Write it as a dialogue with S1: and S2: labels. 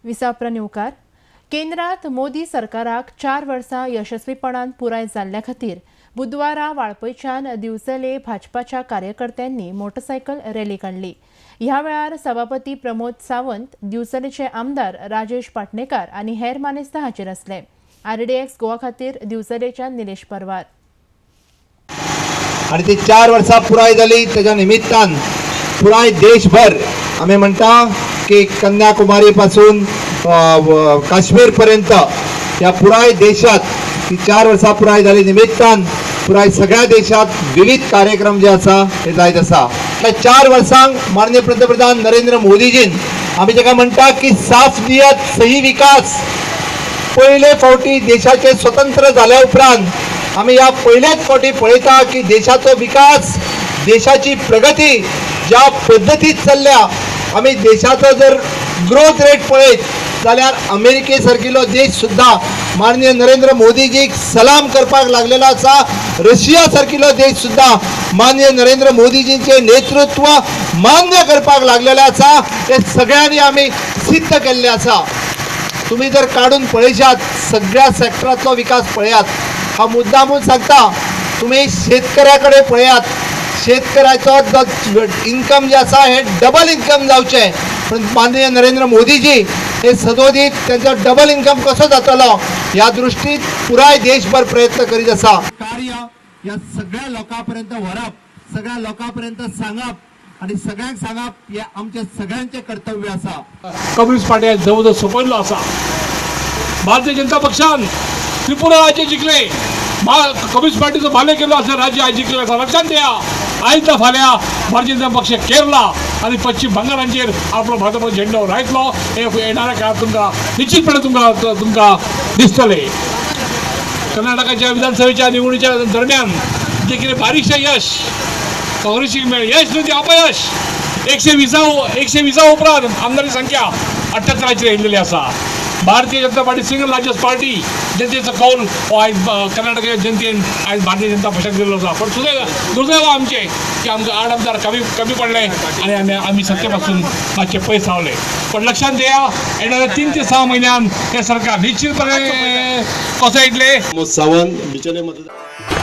S1: विसाप्र न्यूकार केंद्रात मोदी सरकाराक 4 वर्सां यशस्वीपणान पुराय जाल्ल्या खातीर बुधवारा वाळपयच्यान दिवचले भाजपाच्या कार्यकर्त्यांनी मोटरसायकल रॅली काढली। ह्या वेळार सभापती प्रमोद सावंत, दिवचलेचे आमदार राजेश पाटणेकार आनी हेर मानेस्तां हाजीर आसले। RDX गोवा खातीर दिवचलेच्या निलेश परवार।
S2: आणि ती 4 वर्सां पुराय जाली त्याच्या निमित्तान पुराय देशभर आम्ही म्हणता की कन्याकुमारी पासून काश्मीर पर्यंत या पुराय देशात ती 4 वर्सां पुराय जाली निमित्तान पुराय सगळ्या देशात विविध कार्यक्रम जे आसा ते जायत आसा। त्या 4 वर्सांक माननीय पंतप्रधान नरेंद्र मोदीजीन आम्ही जेका म्हणटा की साफ नियत सही विकास पहिले फावटी देशाचे स्वतंत्र झाल्या उपरांत आम्ही या पहिल्याच फावटी पळयता की देशाचो विकास, देशाची प्रगती ज्या पद्धतीत चल्ल्या, आम्ही देशाचो जर ग्रोथ रेट पळयत जाल्यार अमेरिके सारकिलो देश सुद्धा माननीय नरेंद्र मोदीजीक सलाम करपाक लागलेलो आसा। रशिया सारकिलो देश सुद्धा माननीय नरेंद्र मोदीजींचे नेतृत्व मान्य करपाक लागलेले आसा। हे सगळ्यांनी आम्ही सिद्ध केल्ले आसा। तुम्ही जर काढून पळयशात सगळ्या सेक्टरातलो विकास पळयात, हा मुद्दामून सांगता, तुम्ही शेतकऱ्याकडे पळयात, शेतकऱ्याचो इन्कम जे आसा हे डबल इन्कम जावचे, पण माननीय नरेंद्र मोदीजी हे सदोदीत त्यांचा डबल इन्कम कसो जातलो या दृष्टीत पुराय देशभर प्रयत्न करीत आसा। कार्य या सगळ्या लोकांपर्यंत व्हरप, सगळ्या लोकांपर्यंत सांगप आणि सगळ्यांक सांगप हे आमचे सगळ्यांचे कर्तव्य आसा।
S3: कम्युनिस्ट पार्टी जवळ सोपयल्लो आसा। भारतीय जनता पक्षान त्रिपुरा राज्य जिंकले, कम्युनिस्ट पार्टीचो भाले केलो असं राज्य आज जिंकले असं लक्षात द्या। आयज फाल्यां भारतीय जनता पक्ष केरला आणि पश्चिम बंगालांचेर आपलो भाजप झेंडो लायतलो हे येणाऱ्या काळात तुमकां निश्चितपणे तुमकां दिसतले। कर्नाटकाच्या विधानसभेच्या निवडणुकीच्या दरम्यान जे कितें बारीकशें यश काँग्रेसीक मेळ्ळें, यश न्हू तें अपयश, 120 उपरांत आमदारी संख्या 78 येयलेली आसा। Bharatiya Janata party single largest party जनतेचो कौल हो आयज कर्नाटकाच्या जनतेन आयज भारतीय जनता पक्षाक दिल्लो आसा। पण दुर्दैव आमचे की आमकां 8 आमदार कमी पडले आणि आम्ही सत्तेपासून मातशे पयस रावले। पण लक्षात द्या, येणाऱ्या 3 ते 6 महिन्यात हे सरकार निश्चितपणे कसं येतले।
S4: सावंत बिचले मतदार